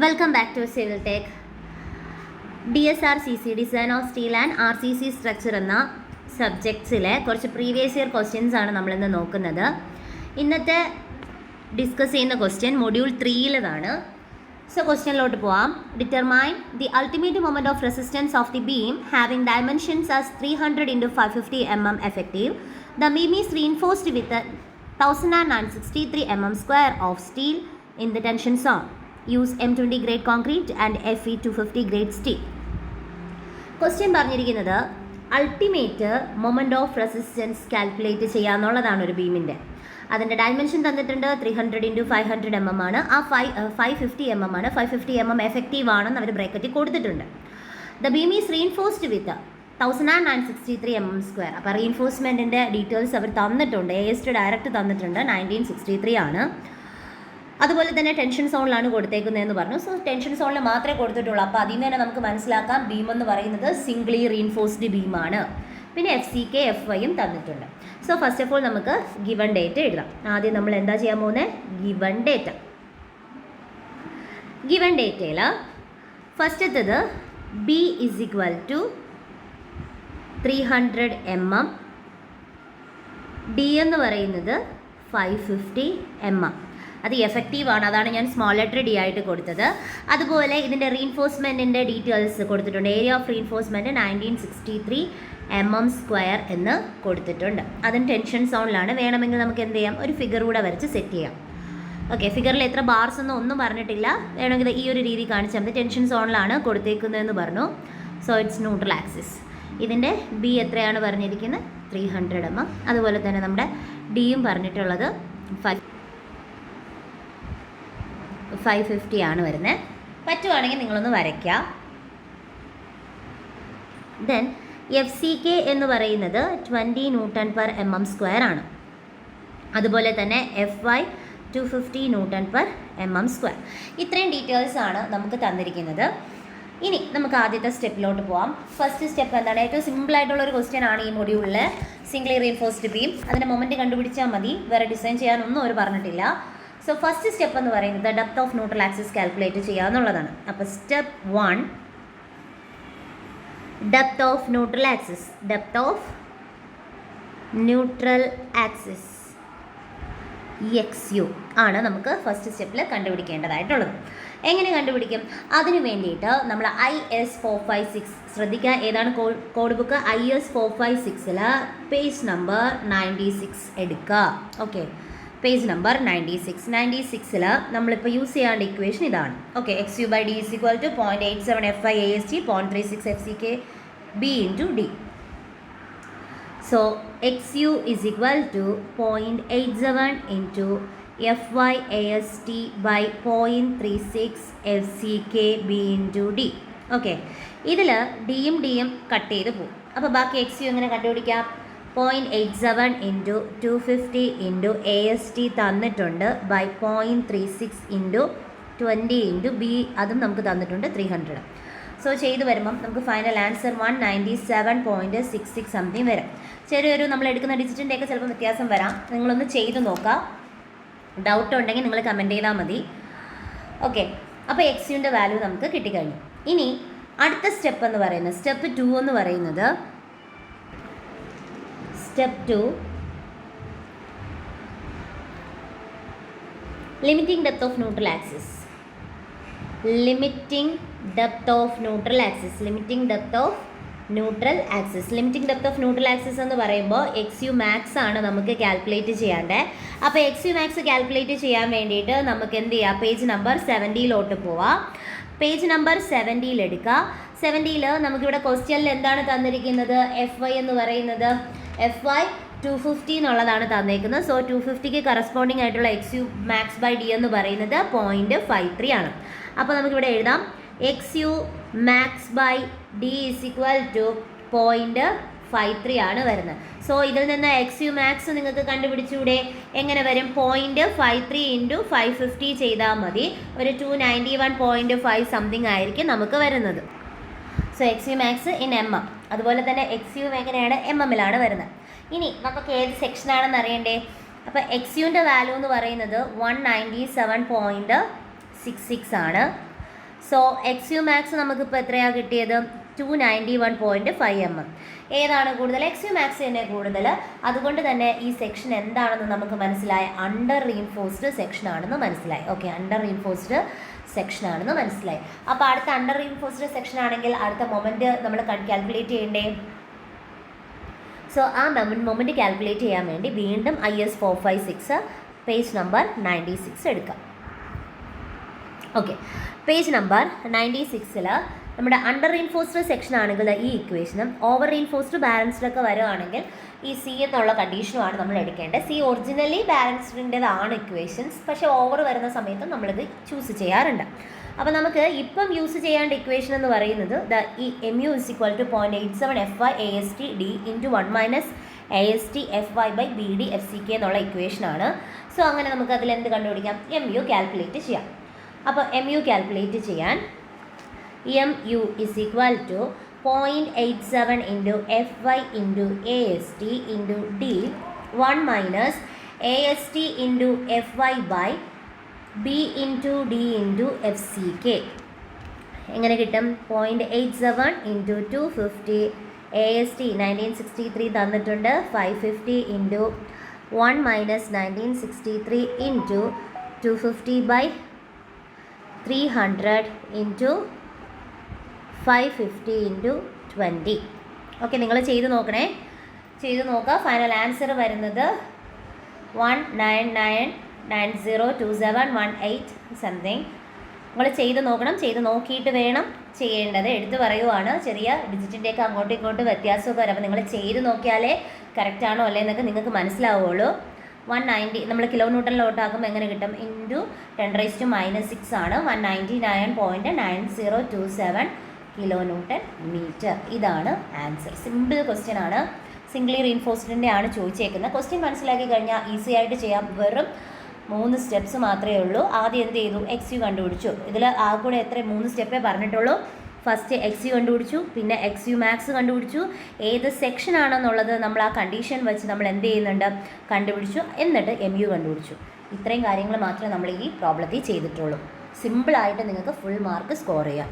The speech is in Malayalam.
Welcome back to civil tech. DSRCC design of steel and RCC structure എന്ന സബ്ജക്ട്സിലെ കുറച്ച് പ്രീവിയസ് ഇയർ ക്വസ്റ്റ്യൻസ് ആണ് നമ്മളിന്ന് നോക്കുന്നത്. ഇന്നത്തെ ഡിസ്കസ് ചെയ്യുന്ന ക്വസ്റ്റ്യൻ മൊഡ്യൂൾ 3-ലേതാണ്. സോ ക്വസ്റ്റ്യനിലോട്ട് പോവാം. Determine the ultimate moment of resistance of the beam having dimensions as 300 × 550 mm effective. The beam is reinforced with a 1963 mm square of steel in the tension zone. Use M20 grade concrete and Fe 250 grade steel. Question പറഞ്ഞിരിക്കുന്നത് ultimate moment of resistance calculate ചെയ്യാന്നുള്ളതാണ് ഒരു ബീമിൻ്റെ. അതിൻ്റെ ഡയമെൻഷൻ തന്നിട്ടുണ്ട് 300 × 500 mm ആണ്. ആ 550 mm ആണ്. 550 mm എഫക്റ്റീവ് ആണെന്ന് അവർ ബ്രാക്കറ്റിൽ കൊടുത്തിട്ടുണ്ട്. The beam is reinforced with 1963 mm square. അപ്പോൾ റീഇൻഫോഴ്സ്മെൻറ്റിൻ്റെ ഡീറ്റെയിൽസ് അവർ തന്നിട്ടുണ്ട്. AST ഡയറക്റ്റ് തന്നിട്ടുണ്ട്. 1963 ആണ്. അതുപോലെ തന്നെ ടെൻഷൻ സോണിലാണ് കൊടുത്തേക്കുന്നതെന്ന് പറഞ്ഞു. സോ ടെൻഷൻ സോണിൽ മാത്രമേ കൊടുത്തിട്ടുള്ളൂ. അപ്പോൾ അതിൽ നിന്ന് തന്നെ നമുക്ക് മനസ്സിലാക്കാം ബീം എന്ന് പറയുന്നത് സിംഗ്ലി റീഇൻഫോഴ്സ്ഡ് ബീമാണ്. പിന്നെ FCK FYയും തന്നിട്ടുണ്ട്. സോ ഫസ്റ്റ് ഓഫ് ഓൾ നമുക്ക് ഗിവൺ ഡേറ്റ എഴുതാം. ആദ്യം നമ്മൾ എന്താ ചെയ്യാൻ പോകുന്നത്? Given data. ഗിവൺ ഡേറ്റയിൽ ഫസ്റ്റത്തത് B = 300 mm, D എന്ന് പറയുന്നത് 550 mm. അത് എഫക്റ്റീവ് ആണ്. അതാണ് ഞാൻ സ്മോൾ ലെറ്റർ D ആയിട്ട് കൊടുത്തത്. അതുപോലെ ഇതിൻ്റെ റീഇൻഫോഴ്സ്മെൻറ്റിൻ്റെ ഡീറ്റെയിൽസ് കൊടുത്തിട്ടുണ്ട്. Area of reinforcement 1963 mm square എന്ന് കൊടുത്തിട്ടുണ്ട്. അതിന് ടെൻഷൻ സോണിലാണ്. വേണമെങ്കിൽ നമുക്ക് എന്ത് ചെയ്യാം, ഒരു ഫിഗർ കൂടെ വരച്ച് സെറ്റ് ചെയ്യാം. ഓക്കെ, ഫിഗറിൽ എത്ര ബാർസ് ഒന്നും പറഞ്ഞിട്ടില്ല. വേണമെങ്കിൽ ഈ ഒരു രീതി കാണിച്ചാൽ മതി. ടെൻഷൻ സോണിലാണ് കൊടുത്തേക്കുന്നതെന്ന് പറഞ്ഞു. So it's neutral axis. ഇതിൻ്റെ B എത്രയാണ് പറഞ്ഞിരിക്കുന്നത്? 300 mm. അതുപോലെ തന്നെ നമ്മുടെ ഡിയും പറഞ്ഞിട്ടുള്ളത് 550 ആണ് വരുന്നത്. പറ്റുവാണെങ്കിൽ നിങ്ങളൊന്ന് വരയ്ക്കുക. ദെൻ FCK എന്ന് പറയുന്നത് 20 Nm/mm² ആണ്. അതുപോലെ തന്നെ FY 250 Nm/mm². ഇത്രയും ഡീറ്റെയിൽസ് ആണ് നമുക്ക് തന്നിരിക്കുന്നത്. ഇനി നമുക്ക് ആദ്യത്തെ സ്റ്റെപ്പിലോട്ട് പോവാം. ഫസ്റ്റ് സ്റ്റെപ്പ് എന്താണ്? ഏറ്റവും സിമ്പിളായിട്ടുള്ളൊരു ക്വസ്റ്റ്യൻ ആണ് ഈ മൊഡ്യൂളിൽ. Zwingli reinforced beam. അതിൻ്റെ മൊമെൻറ്റ് കണ്ടുപിടിച്ചാൽ മതി. വേറെ ഡിസൈൻ ചെയ്യാനൊന്നും അവർ പറഞ്ഞിട്ടില്ല. സോ ഫസ്റ്റ് സ്റ്റെപ്പ് എന്ന് പറയുന്നത് depth of neutral axis calculate ചെയ്യുക എന്നുള്ളതാണ്. അപ്പോൾ step 1, depth of neutral axis. Depth of neutral axis XU ആണ് നമുക്ക് ഫസ്റ്റ് സ്റ്റെപ്പിൽ കണ്ടുപിടിക്കേണ്ടതായിട്ടുള്ളത്. എങ്ങനെ കണ്ടുപിടിക്കും? അതിന് വേണ്ടിയിട്ട് നമ്മൾ IS 456 ശ്രദ്ധിക്കുക. ഏതാണ് കോഡ് ബുക്ക്? IS 456-ൽ പേജ് നമ്പർ 96 എടുക്കുക. ഓക്കെ, പേജ് നമ്പർ 96-ൽ നമ്മളിപ്പോൾ യൂസ് ചെയ്യാണ്ട ഇക്വേഷൻ ഇതാണ്. Okay, XU/D = 0.87 FI AST 0.36 FCK B × D. So XU is equal to 0.87 into FY AST by 0.36 FCK B into D. Okay, ഇതിൽ ഡിയും കട്ട് ചെയ്ത് പോകും. അപ്പോൾ ബാക്കി XU എങ്ങനെ കണ്ടുപിടിക്കാം? 0.87 into 250 into AST തന്നിട്ടുണ്ട് ബൈ 0.36 into 20 into B, അതും നമുക്ക് തന്നിട്ടുണ്ട് 300. സോ ചെയ്ത് വരുമ്പം നമുക്ക് ഫൈനൽ ആൻസർ 197.66 സംതിങ് വരും. ചെറിയൊരു നമ്മൾ എടുക്കുന്ന ഡിജിറ്റിൻ്റെയൊക്കെ ചിലപ്പോൾ വ്യത്യാസം വരാം. നിങ്ങളൊന്ന് ചെയ്ത് നോക്കാം. ഡൗട്ട് ഉണ്ടെങ്കിൽ നിങ്ങൾ കമൻറ്റ് ചെയ്താൽ മതി. ഓക്കെ, അപ്പോൾ XUൻ്റെ വാല്യൂ നമുക്ക് കിട്ടിക്കഴിഞ്ഞു. ഇനി അടുത്ത സ്റ്റെപ്പ് എന്ന് പറയുന്നത് സ്റ്റെപ്പ് 2 എന്ന് പറയുന്നത് step 2 limiting depth of neutral axis. Limiting depth of neutral axis. Limiting depth of neutral axis. Limiting depth of neutral axis എന്ന് പറയുമ്പോൾ XU max ആണ് നമുക്ക് കാൽക്കുലേറ്റ് ചെയ്യേണ്ടത്. അപ്പോൾ XU max കാൽക്കുലേറ്റ് ചെയ്യാൻ വേണ്ടിയിട്ട് നമുക്ക് എന്ത് ചെയ്യാം? പേജ് നമ്പർ 70-ലോട്ട് പോവാം. പേജ് നമ്പർ 70 എടുക്കുക. 70 നമുക്കിവിടെ ക്വസ്റ്റ്യനിൽ എന്താണ് തന്നിരിക്കുന്നത്? FY എന്ന് പറയുന്നത് FY 250 എന്നുള്ളതാണ് തന്നേക്കുന്നത്. സോ 250ക്ക് കറസ്പോണ്ടിങ് ആയിട്ടുള്ള XU max/D എന്ന് പറയുന്നത് 0.53 ആണ്. അപ്പോൾ നമുക്കിവിടെ എഴുതാം XU max/D = 0.53 ആണ് വരുന്നത്. സോ ഇതിൽ നിന്ന് XU max നിങ്ങൾക്ക് കണ്ടുപിടിച്ചൂടെ? എങ്ങനെ വരും? 0.53 × 550 ചെയ്താൽ മതി. ഒരു 291.5 സംതിങ് ആയിരിക്കും നമുക്ക് വരുന്നത്. So XU max in mm. അതുപോലെ തന്നെ XU എങ്ങനെയാണ്? MM-ലാണ് വരുന്നത്. ഇനി നമുക്ക് ഏത് സെക്ഷനാണെന്ന് അറിയണ്ടേ? അപ്പോൾ XUൻ്റെ വാല്യൂ എന്ന് പറയുന്നത് 197.66 ആണ്. സോ എക്സ് യു മാക്സ് നമുക്കിപ്പോൾ എത്രയാണ് കിട്ടിയത്? 291.5 mm. ഏതാണ് കൂടുതൽ? എക്സ് യു മാക്സ് തന്നെ കൂടുതൽ. അതുകൊണ്ട് തന്നെ ഈ സെക്ഷൻ എന്താണെന്ന് നമുക്ക് മനസ്സിലായി, അണ്ടർ റീൻഫോഴ്സ്ഡ് സെക്ഷൻ ആണെന്ന് മനസ്സിലായി. ഓക്കെ, അണ്ടർ റീൻഫോഴ്സ്ഡ് സെക്ഷൻ ആണെന്ന് മനസ്സിലായി. അപ്പോൾ അടുത്ത അണ്ടർ റീൻഫോഴ്സ്ഡ് സെക്ഷൻ ആണെങ്കിൽ അടുത്ത മൊമെൻറ്റ് നമ്മൾ കാൽക്കുലേറ്റ് ചെയ്യണ്ടേ? സോ ആ മൊമെൻറ്റ് കാൽക്കുലേറ്റ് ചെയ്യാൻ വേണ്ടി വീണ്ടും IS 456 പേജ് നമ്പർ 96 എടുക്കാം. ഓക്കെ, പേജ് നമ്പർ 96 നമ്മുടെ അണ്ടർ റീൻഫോഴ്സ്ഡ് സെക്ഷൻ ആണെങ്കിൽ ഈ ഇക്വേഷനും ഓവർ റീൻഫോഴ്സ്ഡ് ബാലൻസ്ഡൊക്കെ വരുവാണെങ്കിൽ ഈ സി എന്നുള്ള കണ്ടീഷനുമാണ് നമ്മൾ എടുക്കേണ്ടത്. സി ഒറിജിനലി ബാലൻസ്ഡിൻ്റെതാണ് ഇക്വേഷൻസ്, പക്ഷേ ഓവർ വരുന്ന സമയത്ത് നമ്മളിത് ചൂസ് ചെയ്യാറുണ്ട്. അപ്പോൾ നമുക്ക് ഇപ്പം യൂസ് ചെയ്യേണ്ട ഇക്വേഷൻ എന്ന് പറയുന്നത് ഈ MU = 0.87 FY AST D × 1 - AST FY / BD FCK എന്നുള്ള ഇക്വേഷനാണ്. സോ അങ്ങനെ നമുക്ക് അതിൽ എന്ത് കണ്ടുപിടിക്കാം? MU കാൽക്കുലേറ്റ് ചെയ്യാം. അപ്പോൾ MU കാൽക്കുലേറ്റ് ചെയ്യാൻ MU = 0.87 × FY × AST × D 1 - AST × FY / B × D × FCK. എങ്ങനെ കിട്ടും? 0.87 × 250 AST 1963 തന്നിട്ടുണ്ട്. 550 × 1 - 1963 × 250/300 × 550 × 20. ഓക്കെ, നിങ്ങൾ ചെയ്ത് നോക്കണേ. ചെയ്ത് നോക്കുക. ഫൈനൽ ആൻസർ വരുന്നത് 199902718 സംതിങ്. നിങ്ങൾ ചെയ്ത് നോക്കണം. ചെയ്ത് നോക്കിയിട്ട് വേണം ചെയ്യേണ്ടത്. എടുത്ത് പറയുവാണ്, ചെറിയ ഡിജിറ്റിൻ്റെയൊക്കെ അങ്ങോട്ടും ഇങ്ങോട്ടും വ്യത്യാസമൊക്കെ വരും. അപ്പോൾ നിങ്ങൾ ചെയ്ത് നോക്കിയാലേ കറക്റ്റാണോ അല്ലേ എന്നൊക്കെ നിങ്ങൾക്ക് മനസ്സിലാവുള്ളൂ. 190 നമ്മൾ കിലോ ന്യൂട്ടണിലോട്ടാക്കുമ്പോൾ എങ്ങനെ കിട്ടും? × 10⁻⁻6 ആണ്. 199.9027 കിലോ ന്യൂട്ടൺ മീറ്റർ. ഇതാണ് ആൻസർ. സിമ്പിൾ ക്വസ്റ്റ്യൻ ആണ്. സിംഗിളി റീൻഫോഴ്സ്ഡിൻ്റെ ആണ് ചോദിച്ചേക്കുന്നത്. ക്വസ്റ്റ്യൻ മനസ്സിലാക്കി കഴിഞ്ഞാൽ ഈസി ആയിട്ട് ചെയ്യാം. വെറും 3 സ്റ്റെപ്സ് മാത്രമേ ഉള്ളൂ. ആദ്യം എന്ത് ചെയ്തു? XU കണ്ടുപിടിച്ചു. ഇതിൽ ആ കൂടെ 3 സ്റ്റെപ്പേ പറഞ്ഞിട്ടുള്ളൂ. ഫസ്റ്റ് XU കണ്ടുപിടിച്ചു, പിന്നെ XU മാക്സ് കണ്ടുപിടിച്ചു. ഏത് സെക്ഷൻ ആണെന്നുള്ളത് നമ്മൾ ആ കണ്ടീഷൻ വെച്ച് നമ്മൾ എന്ത് ചെയ്യുന്നുണ്ട്? കണ്ടുപിടിച്ചു. എന്നിട്ട് MU കണ്ടുപിടിച്ചു. ഇത്രയും കാര്യങ്ങൾ മാത്രമേ നമ്മൾ ഈ പ്രോബ്ലത്തിൽ ചെയ്തിട്ടുള്ളൂ. സിമ്പിളായിട്ട് നിങ്ങൾക്ക് ഫുൾ മാർക്ക് സ്കോർ ചെയ്യാം.